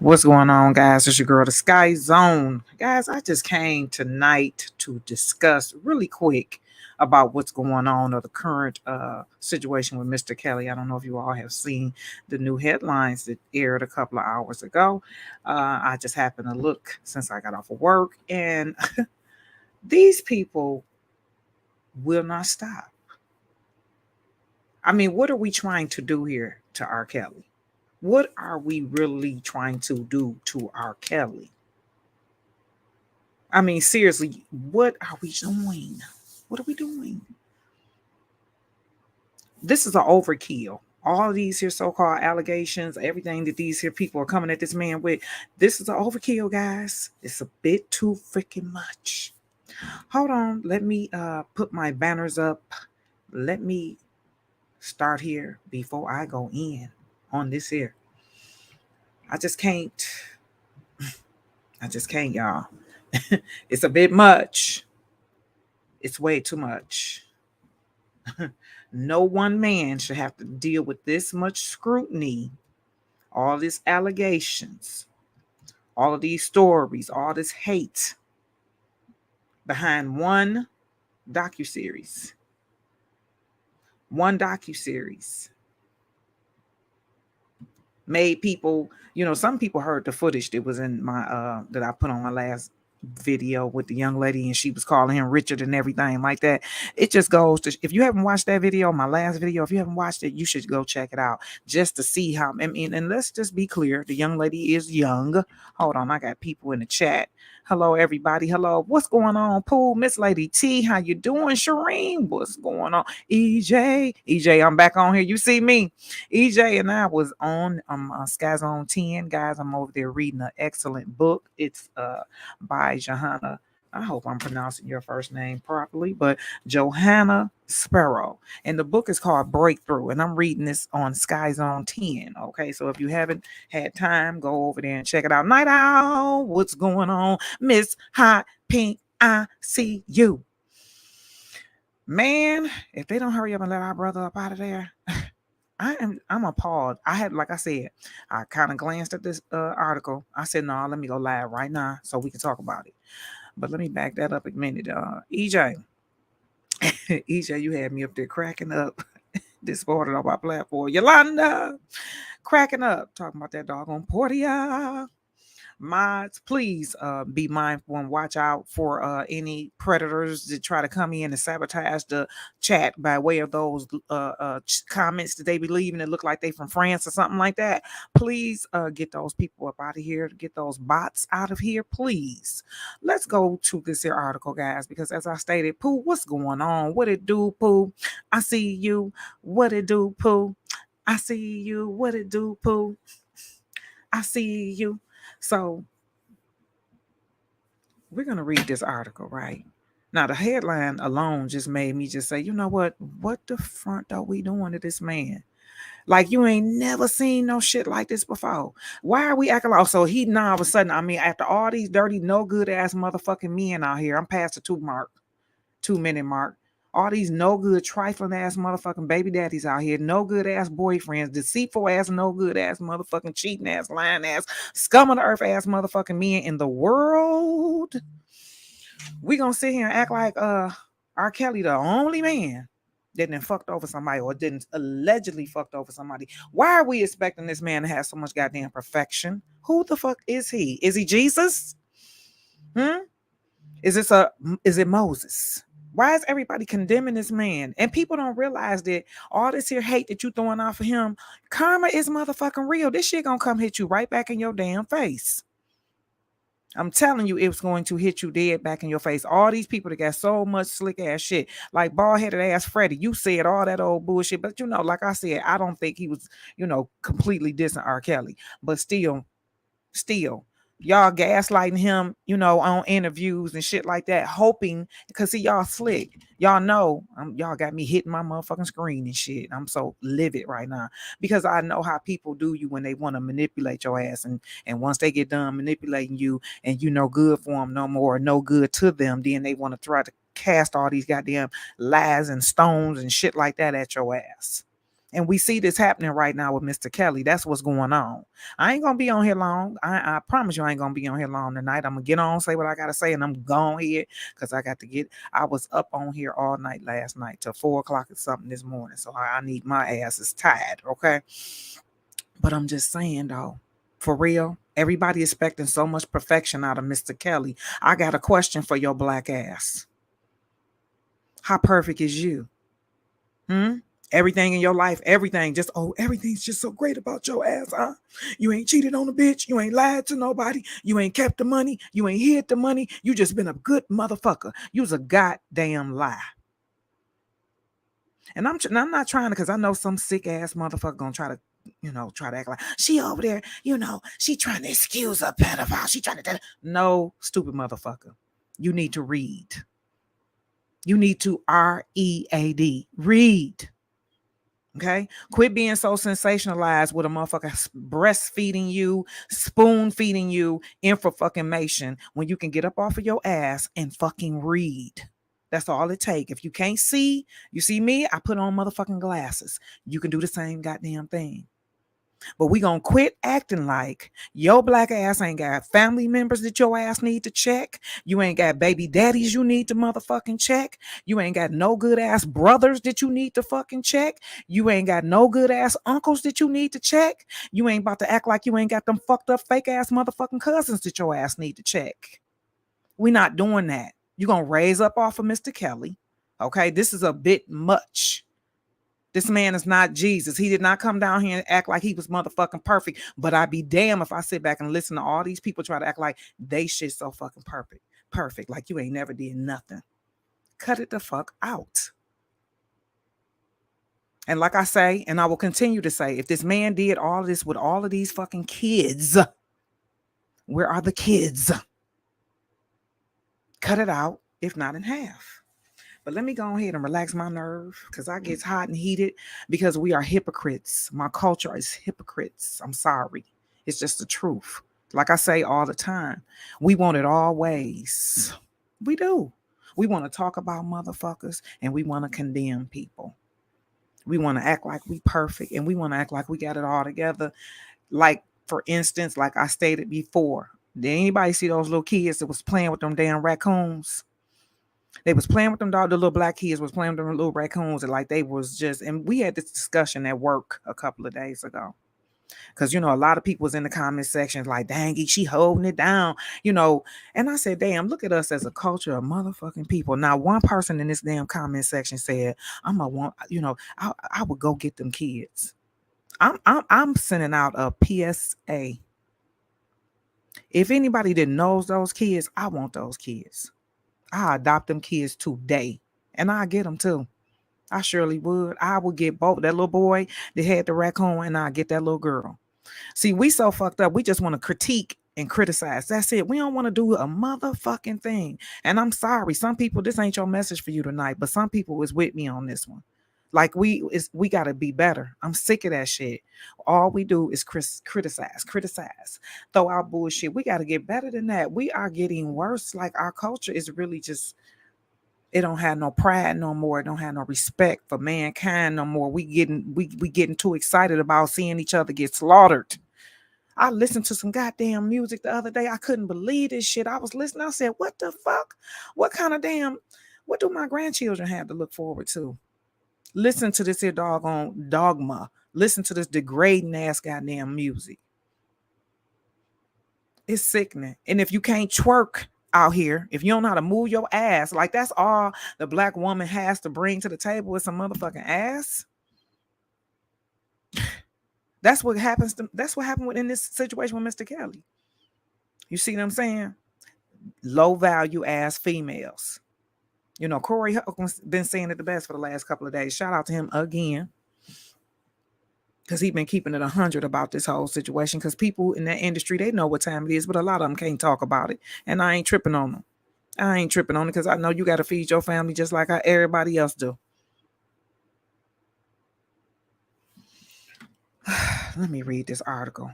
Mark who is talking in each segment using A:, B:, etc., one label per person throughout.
A: What's going on, guys? It's your girl, the Sky Zone. Guys, I just came tonight to discuss really quick about what's going on or the current situation with Mr. Kelly. I don't know if you all have seen the new headlines that aired a couple of hours ago. I just happened to look since I got off of work, and these people will not stop. I mean, what are we trying to do here to R. Kelly? What are we really trying to do to R. Kelly? I mean, seriously, what are we doing? What are we doing? This is an overkill. All of these here so-called allegations, everything that these here people are coming at this man with, this is an overkill, guys. It's a bit too freaking much. Hold on, let me put my banners up. Let me start here before I go in on this here. I just can't, y'all. It's a bit much. It's way too much. No one man should have to deal with this much scrutiny, all these allegations, all of these stories, all this hate behind one docuseries. One docuseries made people, some people heard the footage that was in my that I put on my last video with the young lady, and she was calling him Richard and everything like that. It just goes to, if you haven't watched that video, my last video, if you haven't watched it, you should go check it out just to see how, I mean, and let's just be clear, the young lady is young. Hold on, I got people in the chat. Hello, everybody. Hello. What's going on? Pool, Miss Lady T, how you doing? Shireen, what's going on? EJ, I'm back on here. You see me? EJ and I was on Sky Zone 10. Guys, I'm over there reading an excellent book. It's by Johanna. I hope I'm pronouncing your first name properly, but Johanna Sparrow. And the book is called Breakthrough. And I'm reading this on Sky Zone 10. Okay, so if you haven't had time, go over there and check it out. Night Owl, what's going on? Miss Hot Pink, I see you. Man, if they don't hurry up and let our brother up out of there, I'm appalled. Like I said, I kind of glanced at this article. I said, no, let me go live right now so we can talk about it. But let me back that up a minute. EJ, you had me up there cracking up this morning on my platform. Yolanda, cracking up, talking about that doggone Portia. Mods, please be mindful and watch out for any predators that try to come in and sabotage the chat by way of those comments that they be leaving that look like they from France or something like that. Please get those people up out of here, get those bots out of here, please. Let's go to this here article, guys, because as I stated, Pooh, what's going on? What it do, Pooh? I see you. What it do, Pooh? I see you. What it do, Pooh? I see you. So we're going to read this article, right? Now, the headline alone just made me just say, you know what? What the front are we doing to this man? Like, you ain't never seen no shit like this before. Why are we acting like, so he now all of a sudden, I mean, after all these dirty, no good ass motherfucking men out here, I'm past the 2-minute mark. All these no good, trifling ass motherfucking baby daddies out here, no good ass boyfriends, deceitful ass, no good ass motherfucking cheating ass, lying ass, scum of the earth ass motherfucking men in the world. We gonna sit here and act like R. Kelly the only man that didn't fucked over somebody or didn't allegedly fucked over somebody. Why are we expecting this man to have so much goddamn perfection? Who the fuck is he? Is he Jesus? Is it Moses? Why is everybody condemning this man? And people don't realize that all this here hate that you throwing off of him, karma is motherfucking real. This shit gonna come hit you right back in your damn face. I'm telling you, it's going to hit you dead back in your face. All these people that got so much slick ass shit, like bald-headed ass Freddie, you said all that old bullshit, but like I said, I don't think he was, completely dissing R. Kelly, but still, y'all gaslighting him, on interviews and shit like that, hoping, because see, y'all slick. Y'all know, y'all got me hitting my motherfucking screen and shit. I'm so livid right now because I know how people do you when they want to manipulate your ass. And once they get done manipulating you and you no good for them no more, no good to them, then they want to try to cast all these goddamn lies and stones and shit like that at your ass. And we see this happening right now with Mr. Kelly. That's what's going on. I ain't gonna be on here long. I promise you I ain't gonna be on here long tonight. I'm gonna get on, say what I gotta say, and I'm going here because I was up on here all night last night till 4 o'clock or something this morning. So I need my ass is tired, okay? But I'm just saying though, for real, everybody expecting so much perfection out of Mr. Kelly. I got a question for your black ass. How perfect is you? Everything in your life, everything just, everything's just so great about your ass, huh? You ain't cheated on a bitch. You ain't lied to nobody. You ain't kept the money. You ain't hid the money. You just been a good motherfucker. You's a goddamn lie. And I'm not trying to, because I know some sick ass motherfucker gonna try to act like she over there, she trying to excuse a pedophile. She trying to, no, stupid motherfucker. You need to read. You need to read. Read. Okay, quit being so sensationalized with a motherfucker breastfeeding you, spoon feeding you information when you can get up off of your ass and fucking read. That's all it take. If you can't see, you see me, I put on motherfucking glasses. You can do the same goddamn thing. But we gonna quit acting like your black ass ain't got family members that your ass need to check. You ain't got baby daddies you need to motherfucking check. You ain't got no good ass brothers that you need to fucking check. You ain't got no good ass uncles that you need to check. You ain't about to act like you ain't got them fucked up fake ass motherfucking cousins that your ass need to check. We not doing that. You gonna raise up off of Mr. Kelly. Okay, this is a bit much. This man is not Jesus. He did not come down here and act like he was motherfucking perfect. But I'd be damn if I sit back and listen to all these people try to act like they shit so fucking perfect. Perfect. Like you ain't never did nothing. Cut it the fuck out. And like I say, and I will continue to say, if this man did all of this with all of these fucking kids, where are the kids? Cut it out, if not in half. But let me go ahead and relax my nerve because I get hot and heated because we are hypocrites. My culture is hypocrites. I'm sorry. It's just the truth. Like I say all the time, we want it always. We do. We want to talk about motherfuckers and we want to condemn people. We want to act like we perfect and we want to act like we got it all together. Like, for instance, like I stated before, did anybody see those little kids that was playing with them damn raccoons? They was playing with them dog. The little black kids was playing with them little raccoons, and like they was just. And we had this discussion at work a couple of days ago, because a lot of people was in the comment section like, "Dang, she holding it down," And I said, "Damn, look at us as a culture of motherfucking people." Now, one person in this damn comment section said, I would go get them kids. I'm sending out a PSA. If anybody that knows those kids, I want those kids. I adopt them kids today, and I get them too. I surely would. I would get both that little boy that had the raccoon, and I get that little girl. See, we so fucked up. We just want to critique and criticize. That's it. We don't want to do a motherfucking thing. And I'm sorry, some people, this ain't your message for you tonight, but some people is with me on this one. Like we got to be better. I'm sick of that shit. All we do is criticize, throw out bullshit. We got to get better than that. We are getting worse. Like our culture is really just, it don't have no pride no more. It don't have no respect for mankind no more. We getting too excited about seeing each other get slaughtered. I listened to some goddamn music the other day. I couldn't believe this shit. I was listening. I said, what the fuck? What do my grandchildren have to look forward to? Listen to this here doggone dogma. Listen to this degrading ass goddamn music. It's sickening. And if you can't twerk out here, if you don't know how to move your ass, like that's all the black woman has to bring to the table is some motherfucking ass. That's what happened in this situation with Mr. Kelly. You see what I'm saying? Low value ass females. Corey Huckham's been saying it the best for the last couple of days. Shout out to him again. Because he's been keeping it 100 about this whole situation. Because people in that industry, they know what time it is, but a lot of them can't talk about it. And I ain't tripping on them. I ain't tripping on it because I know you got to feed your family just like everybody else do. Let me read this article.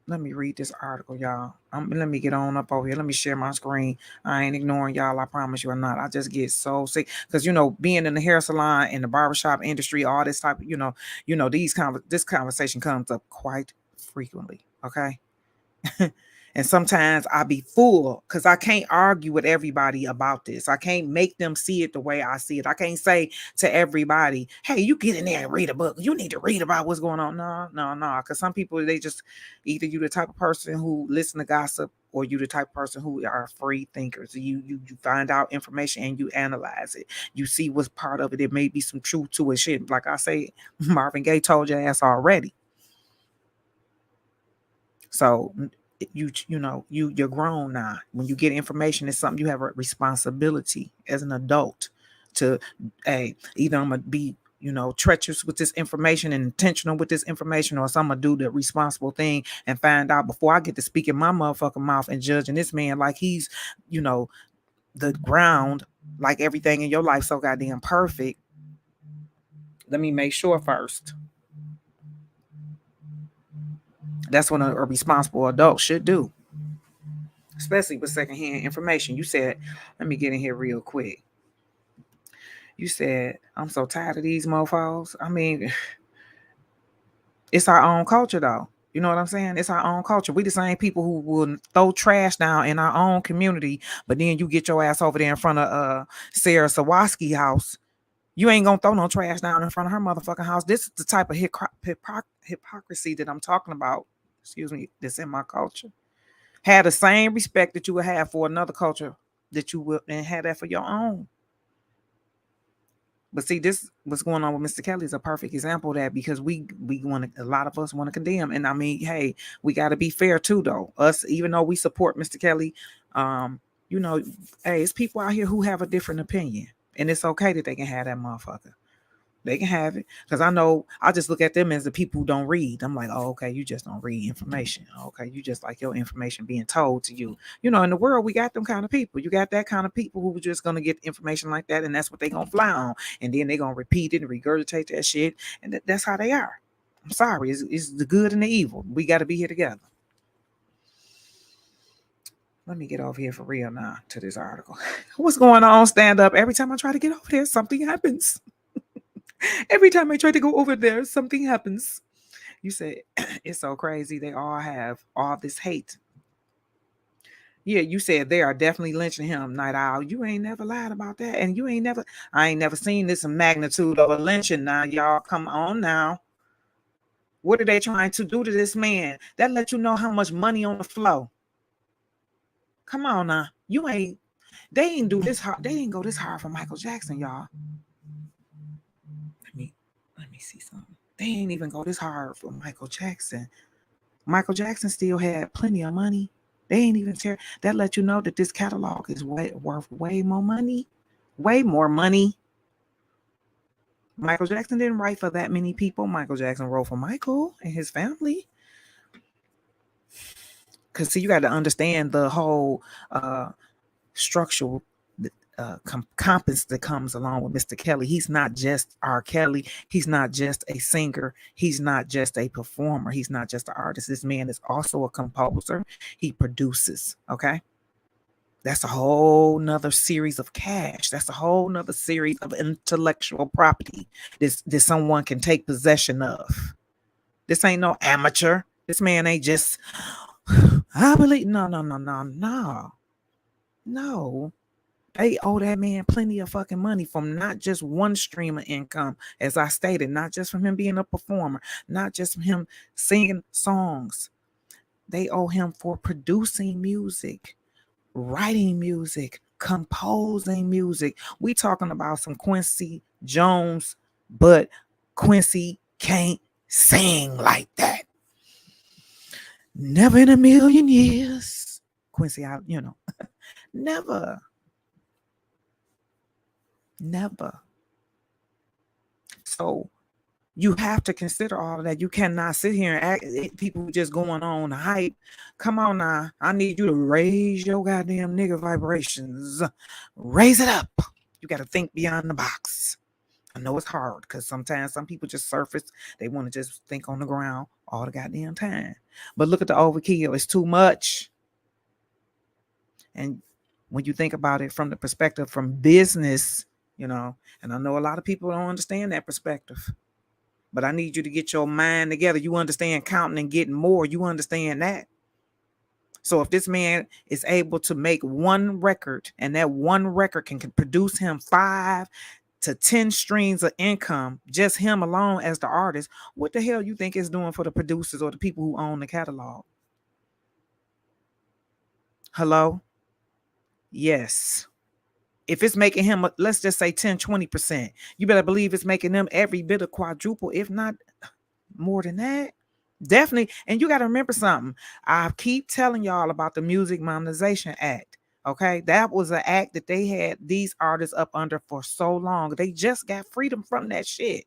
A: Let me read this article, y'all. Let me get on up over here. Let me share my screen. I ain't ignoring y'all. I promise you I'm not. I just get so sick because being in the hair salon and the barbershop industry, all this type of this conversation comes up quite frequently. Okay. And sometimes I be full because I can't argue with everybody about this. I can't make them see it the way I see it. I can't say to everybody, hey, you get in there and read a book. You need to read about what's going on. No. Because some people, they just, either you the type of person who listen to gossip or you the type of person who are free thinkers. You find out information and you analyze it. You see what's part of it. There may be some truth to it. Shit, like I say, Marvin Gaye told your ass already. So you're grown now. When you get information, it's something you have a responsibility as an adult to, hey, either I'm gonna be treacherous with this information and intentional with this information, or so I'm gonna do the responsible thing and find out before I get to speak in my motherfucking mouth and judging this man like he's the ground, like everything in your life so goddamn perfect. Let me make sure first. That's what a responsible adult should do, especially with secondhand information. You said, let me get in here real quick. You said, I'm so tired of these mofos. I mean, it's our own culture, though. You know what I'm saying? It's our own culture. We the same people who will throw trash down in our own community, but then you get your ass over there in front of Sarah Sawatsky house. You ain't gonna throw no trash down in front of her motherfucking house. This is the type of hypocrisy that I'm talking about. Excuse me, that's in my culture. Have the same respect that you would have for another culture that you would, and have that for your own. But see, this what's going on with Mr. Kelly is a perfect example of that, because we want to, a lot of us want to condemn. And I mean, hey, we got to be fair too, though. Us, even though we support Mr. Kelly, hey, it's people out here who have a different opinion, and it's okay that they can have that motherfucker. They can have it, because I know I just look at them as the people who don't read. I'm like, oh, okay, you just don't read information. Okay, you just like your information being told to you. In the world, we got them kind of people. You got that kind of people who are just gonna get information like that, and that's what they gonna fly on, and then they gonna repeat it and regurgitate that shit, and that's how they are. I'm sorry, it's the good and the evil. We got to be here together. Let me get over here for real now to this article. What's going on? Stand up. Every time I try to get over there, something happens. Every time I try to go over there, something happens. You say, it's so crazy. They all have all this hate. Yeah, you said they are definitely lynching him, Night Owl. You ain't never lied about that. And I ain't never seen this magnitude of a lynching now, y'all. Come on now. What are they trying to do to this man? That let you know how much money on the flow. Come on now. They ain't do this hard. They didn't go this hard for Michael Jackson, y'all. Let me see something. They ain't even go this hard for Michael Jackson. Michael Jackson still had plenty of money. They ain't even care. That let you know that this catalog is worth way more money. Way more money. Michael Jackson didn't write for that many people. Michael Jackson wrote for Michael and his family. Because, see, you got to understand the whole structural compass that comes along with Mr. Kelly. He's not just RKelly. He's not just a singer. He's not just a performer. He's not just an artist. This man is also a composer. He produces. Okay. That's a whole nother series of cash. That's a whole nother series of intellectual property that someone can take possession of. This ain't no amateur. This man ain't just, I believe, no. They owe that man plenty of fucking money from not just one stream of income, as I stated, not just from him being a performer, not just from him singing songs. They owe him for producing music, writing music, composing music. We talking about some Quincy Jones, but Quincy can't sing like that. Never in a million years. Quincy, never. Never. So you have to consider all of that. You cannot sit here and act people just going on hype. Come on now. I need you to raise your goddamn nigga vibrations. Raise it up. You got to think beyond the box. I know it's hard because sometimes some people just surface. They want to just think on the ground all the goddamn time. But look at the overkill. It's too much. And when you think about it from the perspective from business, and I know a lot of people don't understand that perspective. But I need you to get your mind together. You understand counting and getting more. You understand that. So if this man is able to make one record and that one record can produce him 5 to 10 streams of income, just him alone as the artist, what the hell you think it's doing for the producers or the people who own the catalog? Hello? Yes. If it's making him, let's just say 10, 20%, you better believe it's making them every bit of quadruple, if not more than that. Definitely. And you got to remember something. I keep telling y'all about the Music Monetization Act. Okay. That was an act that they had these artists up under for so long. They just got freedom from that shit.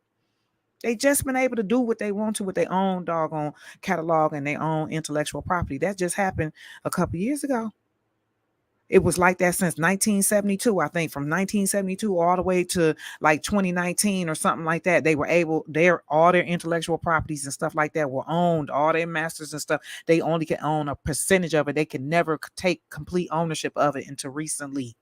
A: They just been able to do what they want to with their own doggone catalog and their own intellectual property. That just happened a couple years ago. It was like that since 1972, I think, from 1972 all the way to like 2019 or something like that. They were able, all their intellectual properties and stuff like that were owned, all their masters and stuff. They only can own a percentage of it. They can never take complete ownership of it until recently.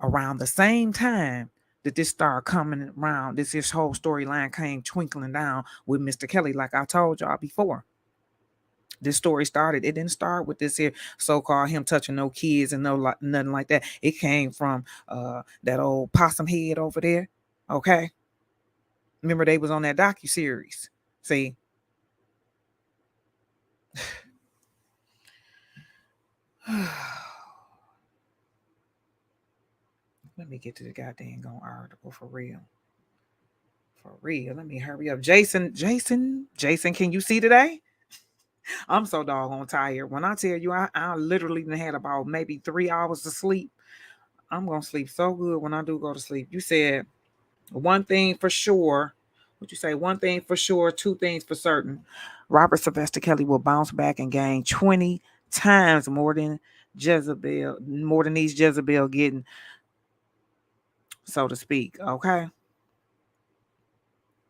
A: Around the same time that this started coming around, this whole storyline came twinkling down with Mr. Kelly, like I told y'all before. This story started. It didn't start with this here so-called him touching no kids and nothing like that. It came from that old possum head over there. Okay. Remember they was on that docuseries. See. Let me get to the goddamn article for real. For real. Let me hurry up. Jason, can you see today? I'm so doggone tired. When I tell you, I literally had about maybe 3 hours of sleep. I'm going to sleep so good when I do go to sleep. You said one thing for sure. What you say? One thing for sure, two things for certain. Robert Sylvester Kelly will bounce back and gain 20 times more than these Jezebel getting, so to speak. Okay.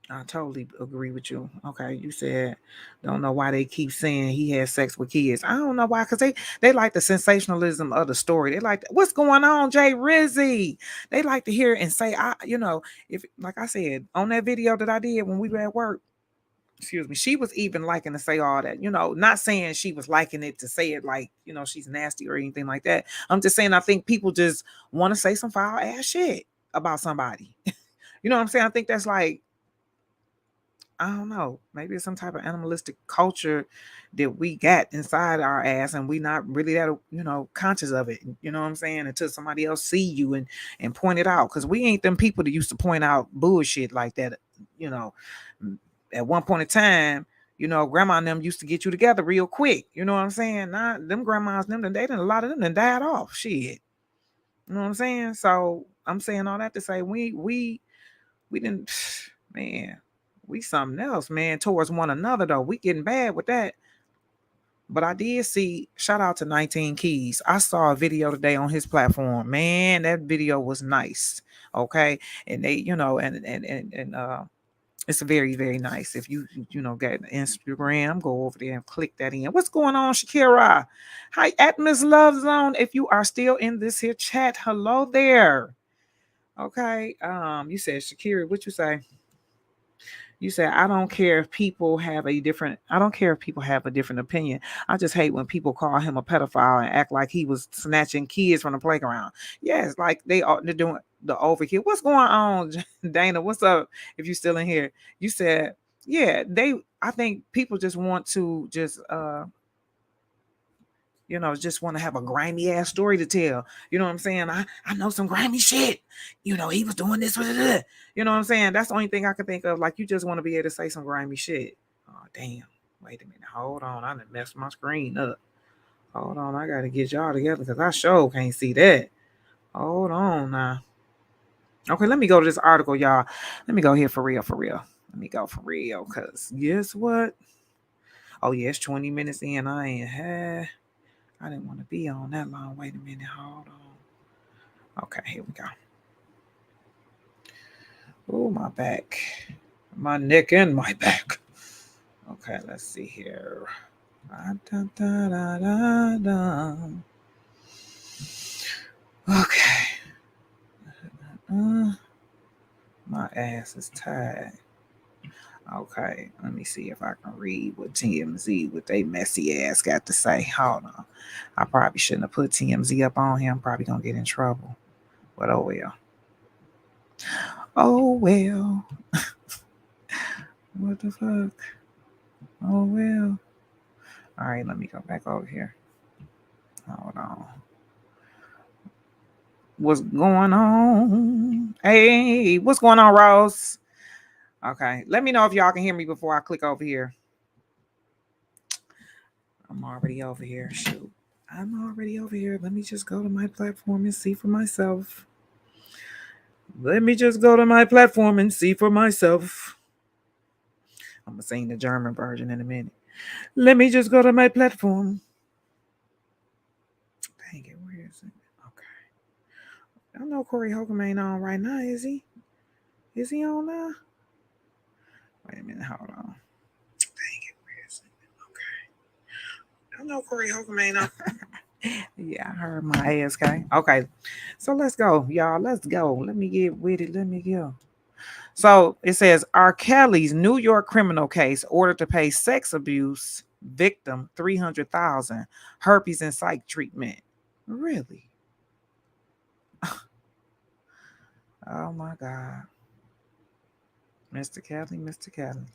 A: I totally agree with you. Okay, you said don't know why they keep saying he had sex with kids. I don't know why, because they like the sensationalism of the story. They like what's going on, Jay Rizzy. They like to hear and say, if like I said on that video that I did when we were at work, excuse me, she was even liking to say all that, not saying she was liking it to say it like, she's nasty or anything like that. I'm just saying I think people just want to say some foul ass shit about somebody. You know what I'm saying? I think that's like, I don't know. Maybe it's some type of animalistic culture that we got inside our ass, and we not really that conscious of it. You know what I'm saying? Until somebody else see you and point it out, because we ain't them people that used to point out bullshit like that. You know, at one point in time, grandma and them used to get you together real quick. You know what I'm saying? Not them grandmas, them they didn't, a lot of them done died off. Shit. You know what I'm saying? So I'm saying all that to say we didn't, man. We something else, man, towards one another, though. We getting bad with that. But I did see, shout out to 19 Keys. I saw a video today on his platform. Man, that video was nice. Okay. And they, it's very, very nice. If you get Instagram, go over there and click that in. What's going on, Shakira? Hi, at Miss Love Zone. If you are still in this here chat, hello there. Okay. You said Shakira, what you say? You said, I don't care if people have a different opinion. I just hate when people call him a pedophile and act like he was snatching kids from the playground. Yes, like they're doing the overkill. What's going on, Dana? What's up? If you're still in here, you said, yeah, I think people just want to just want to have a grimy ass story to tell. You know what I'm saying? I know some grimy shit. He was doing this. You know what I'm saying? That's the only thing I can think of. Like, you just want to be able to say some grimy shit. Oh, damn. Wait a minute. Hold on. I done messed my screen up. Hold on. I got to get y'all together because I sure can't see that. Hold on now. Okay, let me go to this article, y'all. Let me go here for real. Let me go for real, because guess what? Oh, yeah, it's 20 minutes in. I didn't want to be on that long. Wait a minute. Hold on. Okay, here we go. Oh, my back. My neck and my back. Okay, let's see here. Da, da, da, da, da. Okay. My ass is tired. Okay, let me see if I can read what TMZ, what they messy ass got to say. Hold on. I probably shouldn't have put TMZ up on here. I'm probably going to get in trouble. But oh well. Oh well. What the fuck? Oh well. All right, let me go back over here. Hold on. What's going on? Hey, what's going on, Rose? Okay, let me know if y'all can hear me before I click over here. I'm already over here. Shoot. I'm already over here. Let me just go to my platform and see for myself. Let me just go to my platform and see for myself. I'm going to sing the German version in a minute. Let me just go to my platform. Dang it, where is it? Okay. I know Corey Holcomb ain't on right now, is he? Is he on now? Wait a minute, hold on. Dang it, where is it? Okay. I know Corey Holcomb ain't on. Yeah, I heard my ASK. Okay, so let's go, y'all. Let's go. Let me get with it. Let me go. So it says RKelly's New York criminal case ordered to pay sex abuse victim $300,000, herpes and psych treatment. Really? Oh my God, Mr. Kelly, Mr. Kelly.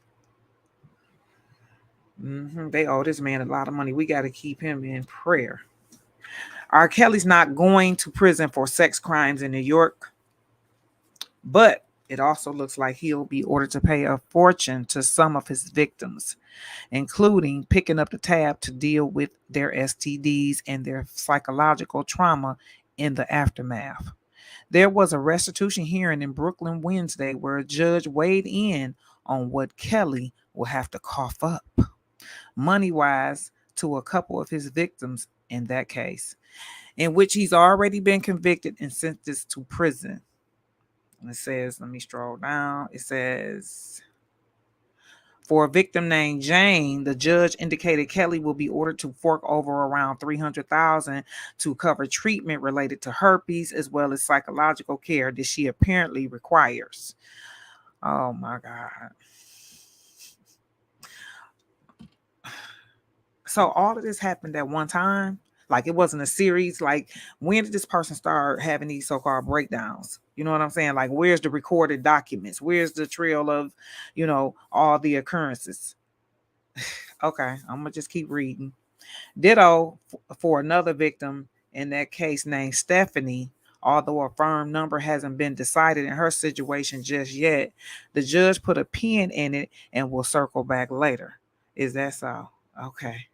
A: They owe this man a lot of money. We got to keep him in prayer. RKelly's not going to prison for sex crimes in New York, but it also looks like he'll be ordered to pay a fortune to some of his victims, including picking up the tab to deal with their STDs and their psychological trauma in the aftermath. There was a restitution hearing in Brooklyn Wednesday where a judge weighed in on what Kelly will have to cough up, money wise, to a couple of his victims in that case, in which he's already been convicted and sentenced to prison. It says, let me scroll down. It says, for a victim named Jane, the judge indicated Kelly will be ordered to fork over around $300,000 to cover treatment related to herpes as well as psychological care that she apparently requires. Oh my God. So all of this happened at one time. Like it wasn't a series. Like when did this person start having these so-called breakdowns? You know what I'm saying? Like where's the recorded documents? Where's the trail of, all the occurrences? Okay, I'm gonna just keep reading. Ditto for another victim in that case named Stephanie. Although a firm number hasn't been decided in her situation just yet, the judge put a pin in it and will circle back later. Is that so? Okay.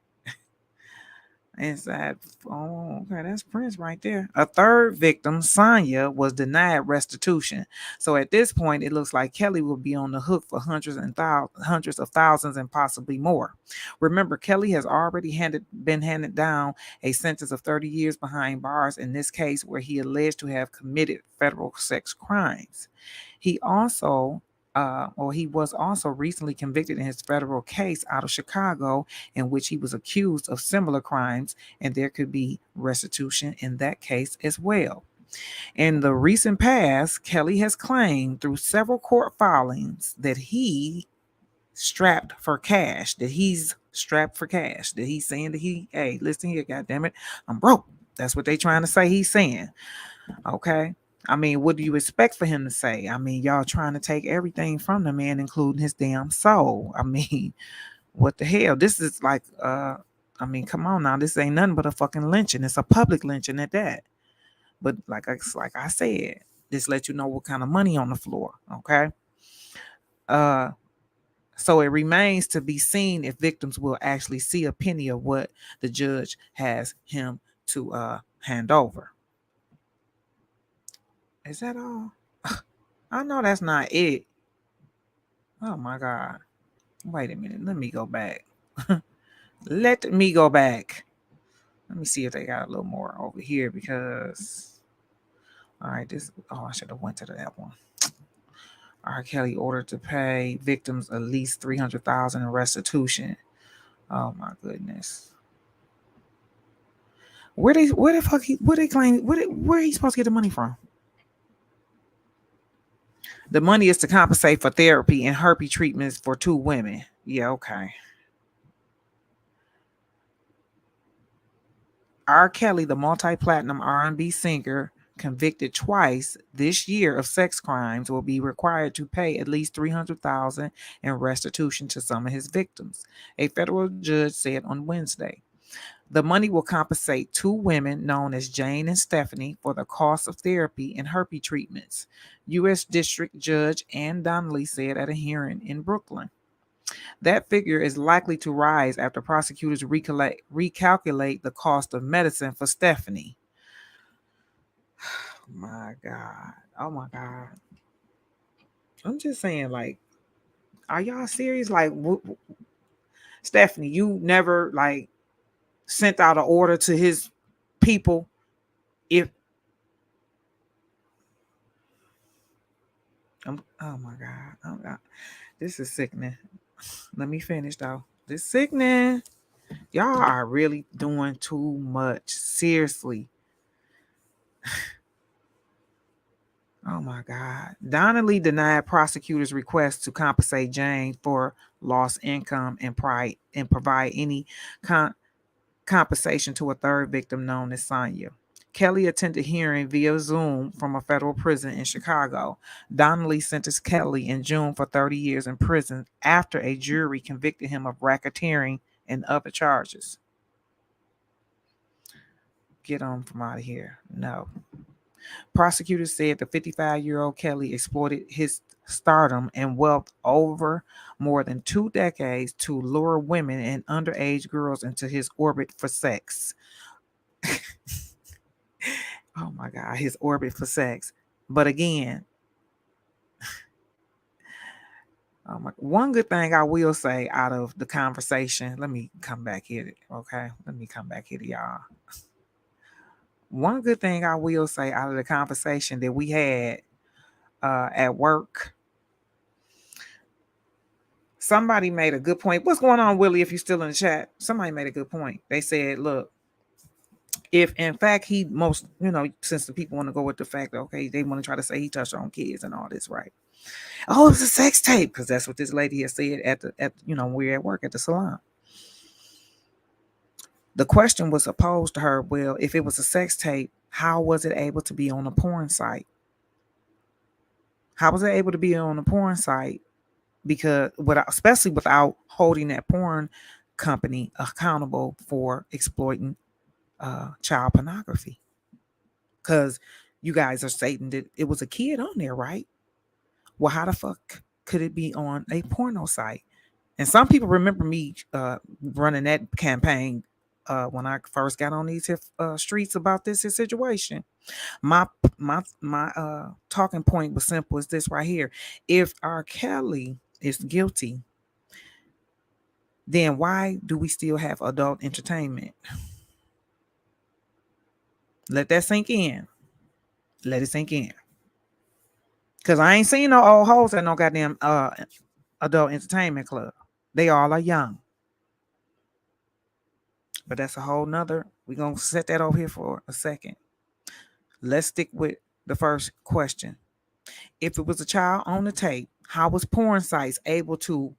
A: Inside. Oh, okay, that's Prince right there. A third victim, Sonia, was denied restitution. So at this point, it looks like Kelly will be on the hook for hundreds of thousands and possibly more. Remember, Kelly has already been handed down a sentence of 30 years behind bars in this case where he alleged to have committed federal sex crimes. He also he was also recently convicted in his federal case out of Chicago, in which he was accused of similar crimes, and there could be restitution in that case as well. In the recent past, Kelly has claimed through several court filings that he's strapped for cash, that he's saying that hey, listen here, goddammit, I'm broke. That's what they trying to say he's saying. Okay. I mean, what do you expect for him to say? I mean, y'all trying to take everything from the man, including his damn soul. I mean, what the hell? This is like, come on now. This ain't nothing but a fucking lynching. It's a public lynching at that. But like I said, this let you know what kind of money on the floor. Okay. Uh, so it remains to be seen if victims will actually see a penny of what the judge has him to hand over. Is that all? I know that's not it. Oh my God. Wait a minute. Let me go back. Let me go back. Let me see if they got a little more over here because all right, I should have went to that one. R. Kelly ordered to pay victims at least $300,000 in restitution. Oh my goodness. Where the fuck where they claim where he supposed to get the money from? The money is to compensate for therapy and herpes treatments for 2 women. Yeah, okay. R. Kelly, the multi-platinum R&B singer, convicted twice this year of sex crimes, will be required to pay at least $300,000 in restitution to some of his victims, a federal judge said on Wednesday. The money will compensate 2 women known as Jane and Stephanie for the cost of therapy and herpes treatments, U.S. District Judge Ann Donnelly said at a hearing in Brooklyn. That figure is likely to rise after prosecutors recalculate the cost of medicine for Stephanie. My God. Oh my God. I'm just saying, like, are y'all serious? Like, Stephanie, you never like sent out an order to his people if oh my God. Oh God. This is sickening. Let me finish though. This sickening. Y'all are really doing too much. Seriously. Oh my God. Donnelly denied prosecutors' request to compensate Jane for lost income and provide any compensation to a third victim known as Sonia. Kelly attended hearing via Zoom from a federal prison in Chicago. Donnelly sentenced Kelly in June for 30 years in prison after a jury convicted him of racketeering and other charges. Get on from out of here. No. Prosecutors said the 55-year-old Kelly exploited his stardom and wealth over more than 2 decades to lure women and underage girls into his orbit for sex. Oh my God, his orbit for sex. But again, one good thing I will say out of the conversation, let me come back here, okay? Let me come back here to y'all. One good thing I will say out of the conversation that we had at work, somebody made a good point. What's going on, Willie, if you're still in the chat? Somebody made a good point. They said, look, if in fact he since the people want to go with the fact that, okay, they want to try to say he touched on kids and all this, right? Oh, it's a sex tape, because that's what this lady has said at when we were at work at the salon. The question was posed to her, well, if it was a sex tape, how was it able to be on a porn site? How was it able to be on a porn site? Because especially without holding that porn company accountable for exploiting child pornography. Because you guys are stating that it was a kid on there, right? Well, how the fuck could it be on a porno site? And some people remember me running that campaign when I first got on these streets about this situation. My talking point was simple as this right here. If R. Kelly is guilty, then why do we still have adult entertainment? Let that sink in. Let it sink in. Because I ain't seen no old hoes at no goddamn adult entertainment club. They all are young. But that's a whole nother. We're going to set that over here for a second. Let's stick with the first question. If it was a child on the tape, how was porn sites able to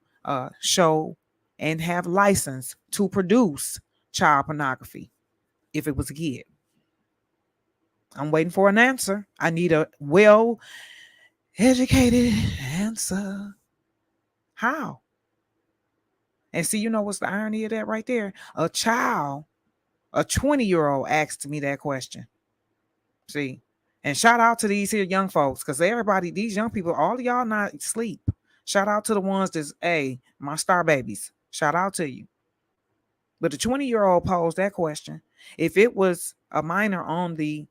A: show and have license to produce child pornography if it was a kid? I'm waiting for an answer. I need a well-educated answer. How? And see, you know what's the irony of that right there? A child, a 20-year-old asked me that question. See? And shout out to these here young folks, because everybody, these young people, all of y'all not asleep. Shout out to the ones that's, hey, my star babies. Shout out to you. But the 20-year-old posed that question. If it was a minor on the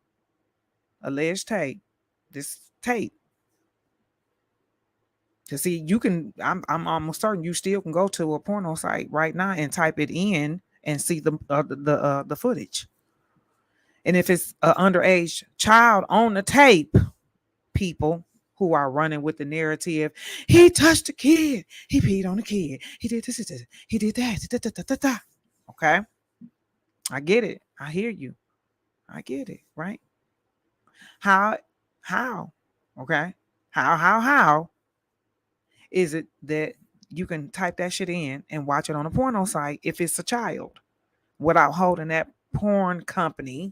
A: alleged tape, this tape, to see, you can, I'm almost certain you still can go to a porno site right now and type it in and see the footage. And if it's an underage child on the tape, people, who are running with the narrative. He touched the kid. He peed on the kid. He did this. He did that. Da, da, da, da, da. Okay. I get it. I hear you. I get it. Right. How? How? Okay. How is it that you can type that shit in and watch it on a porno site if it's a child without holding that porn company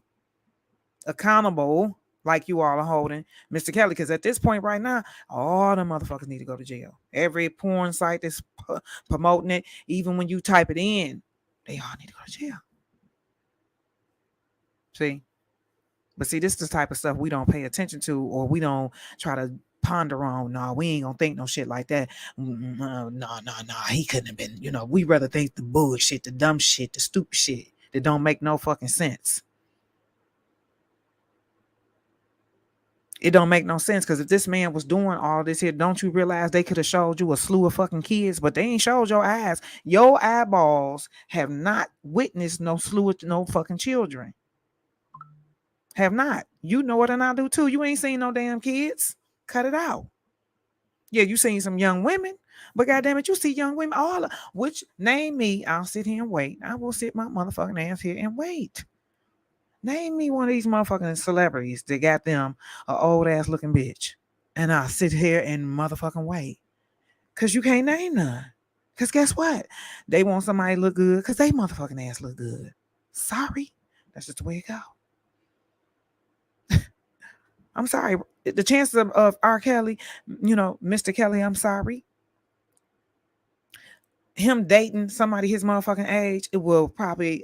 A: accountable like you all are holding Mr. Kelly? Because at this point right now, all the motherfuckers need to go to jail. Every porn site that's promoting it, even when you type it in, they all need to go to jail. See? But see, this is the type of stuff we don't pay attention to, or we don't try to ponder on. No, we ain't gonna think no shit like that. No. He couldn't have been, we rather think the bullshit, the dumb shit, the stupid shit that don't make no fucking sense. It don't make no sense, because if this man was doing all this here, don't you realize they could have showed you a slew of fucking kids, but they ain't showed your eyes. Your eyeballs have not witnessed no slew of no fucking children. Have not. You know it, and I do too. You ain't seen no damn kids. Cut it out. Yeah, you seen some young women, but goddamn it, you see young women which name me. I'll sit here and wait. I will sit my motherfucking ass here and wait. Name me one of these motherfucking celebrities that got them a old ass looking bitch, and I'll sit here and motherfucking wait. Cause you can't name none. Cause guess what? They want somebody to look good because they motherfucking ass look good. Sorry, that's just the way it go. I'm sorry. The chances of RKelly, Mr. Kelly, I'm sorry. Him dating somebody his motherfucking age, it will probably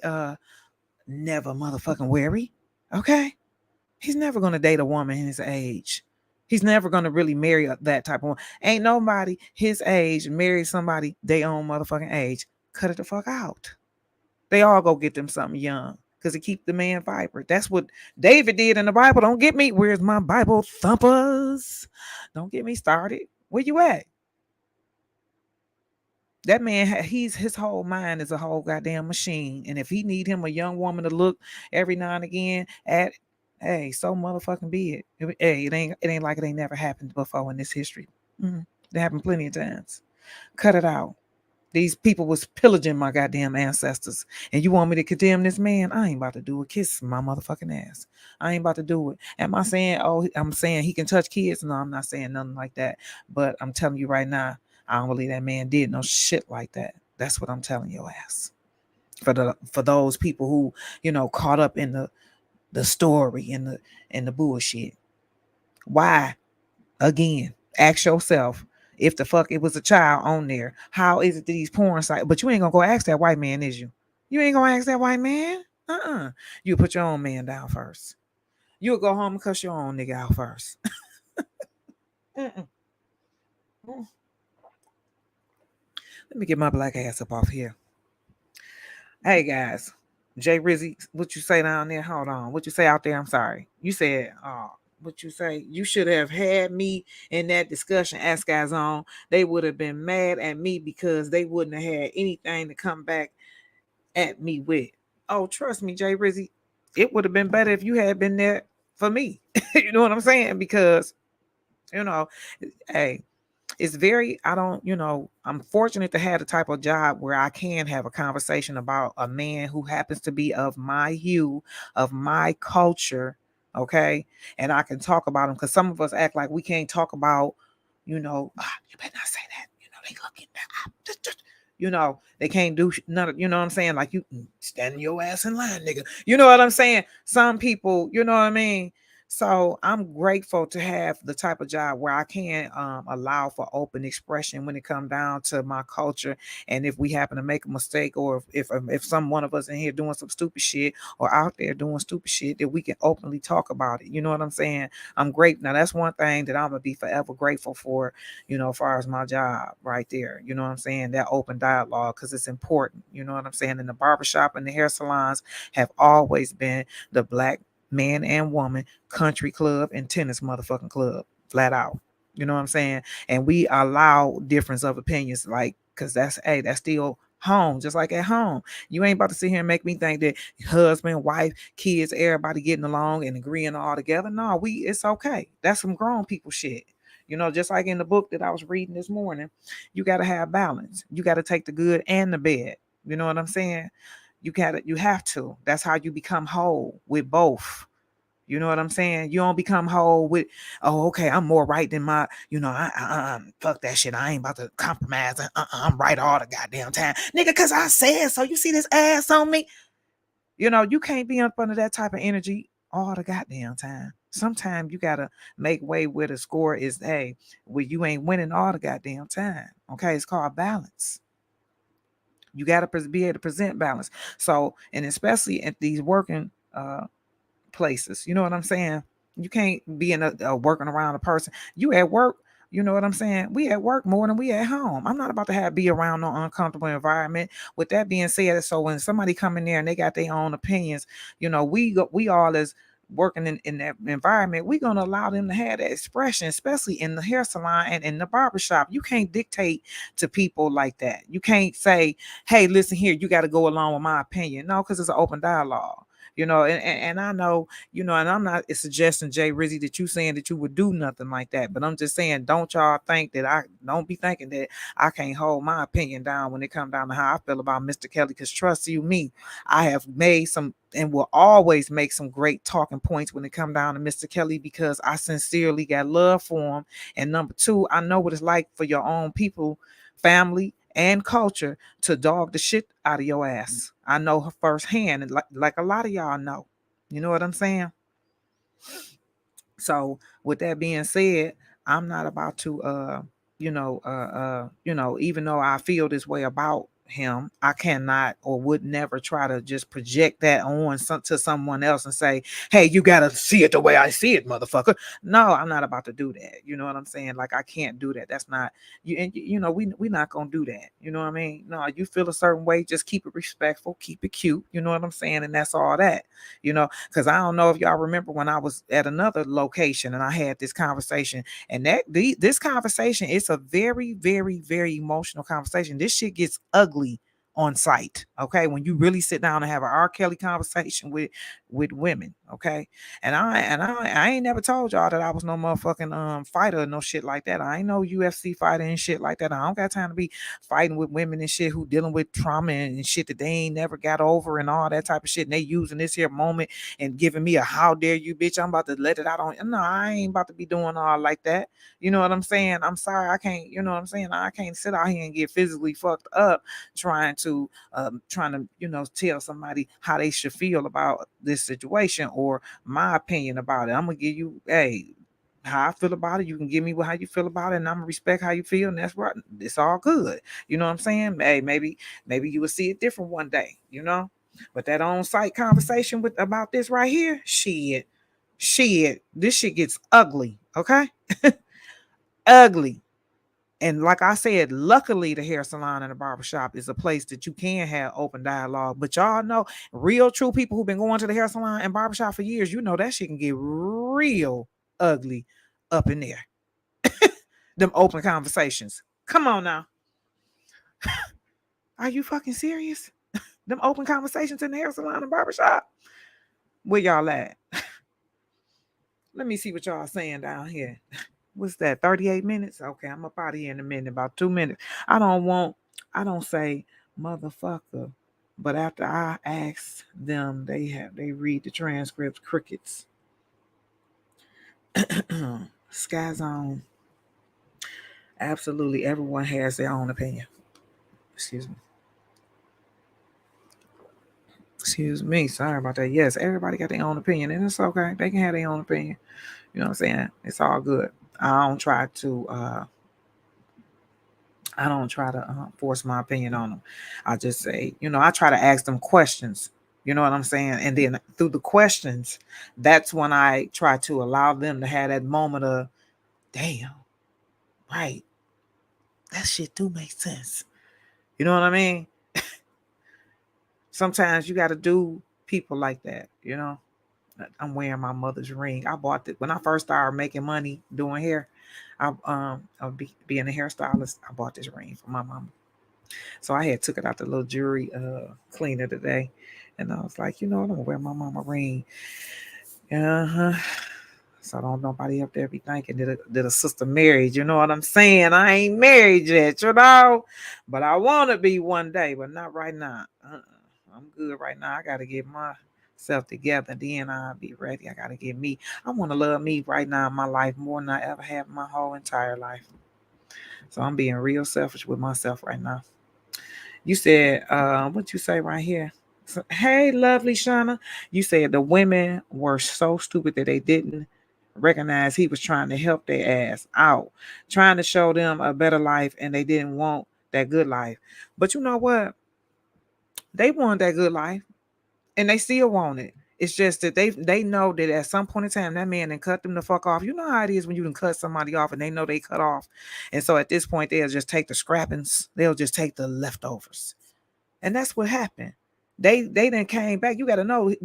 A: never motherfucking worry. Okay? He's never going to date a woman his age. He's never going to really marry that type of woman. Ain't nobody his age marry somebody they own motherfucking age. Cut it the fuck out. They all go get them something young, because it keep the man vibrant. That's what David did in the Bible. Don't get me. Where's my Bible thumpers? Don't get me started. Where you at? That man, his whole mind is a whole goddamn machine. And if he need him a young woman to look every now and again at, hey, so motherfucking be it. Hey, it ain't like it ain't never happened before in this history. It happened plenty of times. Cut it out. These people was pillaging my goddamn ancestors. And you want me to condemn this man? I ain't about to do it. Kiss my motherfucking ass. I ain't about to do it. Am I saying, I'm saying he can touch kids? No, I'm not saying nothing like that. But I'm telling you right now, I don't believe that man did no shit like that. That's what I'm telling your ass. For those people who, caught up in the story and the bullshit. Why? Again, ask yourself, if the fuck it was a child on there, how is it that these porn sites? But you ain't gonna go ask that white man, is you? You ain't gonna ask that white man? You put your own man down first. You'll go home and cuss your own nigga out first. Let me get my black ass up off here. Hey guys, Jay Rizzy, what you say down there? Hold on. What you say out there? I'm sorry. You said, what you say? You should have had me in that discussion. Ask guys on. They would have been mad at me because they wouldn't have had anything to come back at me with. Oh, trust me, Jay Rizzy, it would have been better if you had been there for me. You know what I'm saying? Because, hey, it's very, I'm fortunate to have the type of job where I can have a conversation about a man who happens to be of my hue, of my culture. Okay. And I can talk about him, because some of us act like we can't talk about, you better not say that. They looking back. They can't do none of, what I'm saying? Like, you stand your ass in line, nigga. You know what I'm saying? Some people, you know what I mean? So I'm grateful to have the type of job where I can allow for open expression when it comes down to my culture. And if we happen to make a mistake, or if some one of us in here doing some stupid shit, or out there doing stupid shit, that we can openly talk about it. You know what I'm saying? I'm great. Now that's one thing that I'm gonna be forever grateful for, as far as my job right there. You know what I'm saying? That open dialogue, because it's important. You know what I'm saying? And the barbershop and the hair salons have always been the black man and woman country club and tennis motherfucking club, flat out. You know what I'm saying? And we allow difference of opinions, like, because that's still home, just like at home. You ain't about to sit here and make me think that husband, wife, kids, everybody getting along and agreeing all together. No, it's okay. That's some grown people shit. Just like in the book that I was reading this morning, you got to have balance. You got to take the good and the bad. You know what I'm saying? You have to. That's how you become whole with both. You know what I'm saying? You don't become whole with, oh, okay, I'm more right than my, fuck that shit. I ain't about to compromise. I'm right all the goddamn time. Nigga, because I said so. You see this ass on me? You can't be up under that type of energy all the goddamn time. Sometimes you got to make way where the score is, hey, where you ain't winning all the goddamn time. Okay, it's called balance. You got to be able to present balance. So, and especially at these working places. You know what I'm saying? You can't be in a working around a person. You at work. You know what I'm saying? We at work more than we at home. I'm not about to be around no uncomfortable environment. With that being said, so when somebody come in there and they got their own opinions, we all as working in that environment, we're gonna allow them to have that expression, especially in the hair salon and in the barbershop. You can't dictate to people like that. You can't say, hey, listen here, you got to go along with my opinion. No, because it's an open dialogue. And I know, and I'm not suggesting, Jay Rizzy, that you saying that you would do nothing like that, but I'm just saying, don't y'all think that I don't be thinking that I can't hold my opinion down when it comes down to how I feel about Mr. Kelly, because trust you me, I have made some and will always make some great talking points when it comes down to Mr. Kelly, because I sincerely got love for him. And number two, I know what it's like for your own people, family, and culture to dog the shit out of your ass. I know her firsthand, and like a lot of y'all know. You know what I'm saying? So with that being said, I'm not about to even though I feel this way about him, I cannot or would never try to just project that on to someone else and say, hey, you gotta see it the way I see it, motherfucker. No, I'm not about to do that. You know what I'm saying? Like, I can't do that. That's not you. And we not gonna do that. You know what I mean? No, you feel a certain way, just keep it respectful, keep it cute. You know what I'm saying? And that's all that. Because I don't know if y'all remember when I was at another location and I had this conversation, and this conversation, it's a very, very, very emotional conversation. This shit gets ugly on site. Okay, when you really sit down and have an R. Kelly conversation with women. Okay, and I ain't never told y'all that I was no motherfucking fighter or no shit like that. I ain't no UFC fighter and shit like that. I don't got time to be fighting with women and shit who dealing with trauma and shit that they ain't never got over and all that type of shit. And they using this here moment and giving me a how dare you, bitch. I'm about to let it out on. No, I ain't about to be doing all like that. You know what I'm saying? I'm sorry, I can't. You know what I'm saying? I can't sit out here and get physically fucked up trying to tell somebody how they should feel about this situation or my opinion about it. I'm gonna give you, hey, how I feel about it. You can give me how you feel about it, and I'm gonna respect how you feel, and that's right. It's all good. You know what I'm saying? Hey, maybe you will see it different one day. But that on-site conversation about this right here, shit, this shit gets ugly. Okay, ugly. And like I said, luckily the hair salon and the barbershop is a place that you can have open dialogue. But y'all know, real true people who've been going to the hair salon and barbershop for years, that shit can get real ugly up in there. Them open conversations. Come on now. Are you fucking serious? Them open conversations in the hair salon and barbershop? Where y'all at? Let me see what y'all saying down here. What's that? 38 minutes? Okay, I'm up out of here in a minute, about 2 minutes. I don't say motherfucker, but after I ask them, they read the transcripts, crickets. Sky Zone. Absolutely, everyone has their own opinion. Excuse me. Excuse me. Sorry about that. Yes, everybody got their own opinion, and it's okay. They can have their own opinion. You know what I'm saying? It's all good. I don't try to force my opinion on them. I just say, I try to ask them questions. You know what I'm saying? And then through the questions, that's when I try to allow them to have that moment of, damn, right. That shit do make sense. You know what I mean? Sometimes you got to do people like that, I'm wearing my mother's ring. I bought it when I first started making money doing hair. I'll being a hairstylist. I bought this ring for my mama. So I had took it out the little jewelry cleaner today, and I was like, I'm gonna wear my mama ring. So don't nobody up there be thinking that a sister married. You know what I'm saying? I ain't married yet, but I want to be one day, but not right now. I'm good right now. I got to get myself together. Then I'll be ready. I got to get me. I want to love me right now in my life more than I ever have in my whole entire life. So I'm being real selfish with myself right now. You said, what you say right here? So, hey, lovely Shauna. You said the women were so stupid that they didn't recognize he was trying to help their ass out, trying to show them a better life, and they didn't want that good life. But you know what? They want that good life, and they still want it. It's just that they know that at some point in time that man then cut them the fuck off. You know how it is when you can cut somebody off and they know they cut off. And so at this point they'll just take the scrappings, they'll just take the leftovers. And that's what happened. They then came back. You gotta know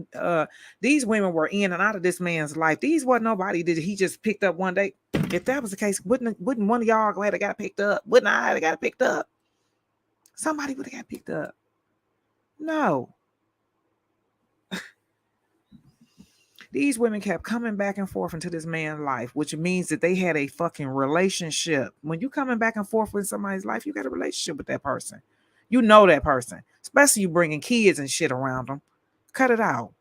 A: these women were in and out of this man's life. These wasn't nobody that he just picked up one day. If that was the case, wouldn't one of y'all go ahead and got picked up? Wouldn't I have got picked up? Somebody would have got picked up. No. These women kept coming back and forth into this man's life, which means that they had a fucking relationship. When you coming back and forth with somebody's life, you got a relationship with that person. You know that person, especially you bringing kids and shit around them. Cut it out.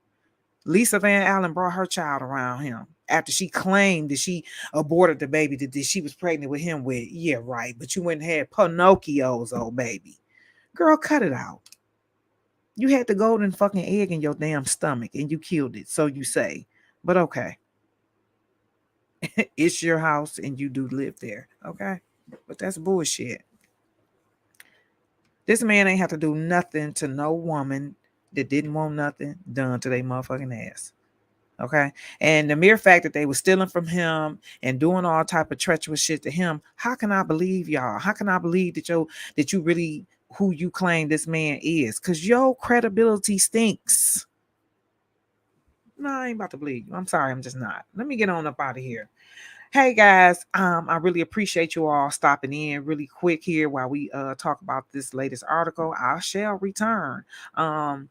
A: Lisa Van Allen brought her child around him after she claimed that she aborted the baby that she was pregnant with him with. Yeah, right. But you went and had Pinocchio's old baby. Girl, cut it out. You had the golden fucking egg in your damn stomach and you killed it, so you say. But okay. It's your house and you do live there. Okay. But that's bullshit. This man ain't have to do nothing to no woman that didn't want nothing done to their motherfucking ass. Okay. And the mere fact that they were stealing from him and doing all type of treacherous shit to him, how can I believe y'all? How can I believe that you really who you claim this man is? Because your credibility stinks. No, I ain't about to believe you. I'm sorry, I'm just not. Let me get on up out of here. Hey guys, I really appreciate you all stopping in really quick here while we talk about this latest article. I shall return. If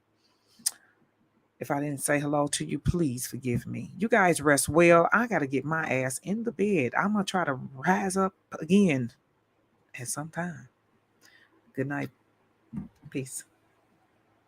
A: I didn't say hello to you, please forgive me. You guys rest well. I gotta get my ass in the bed. I'm gonna try to rise up again at some time. Good night. Peace.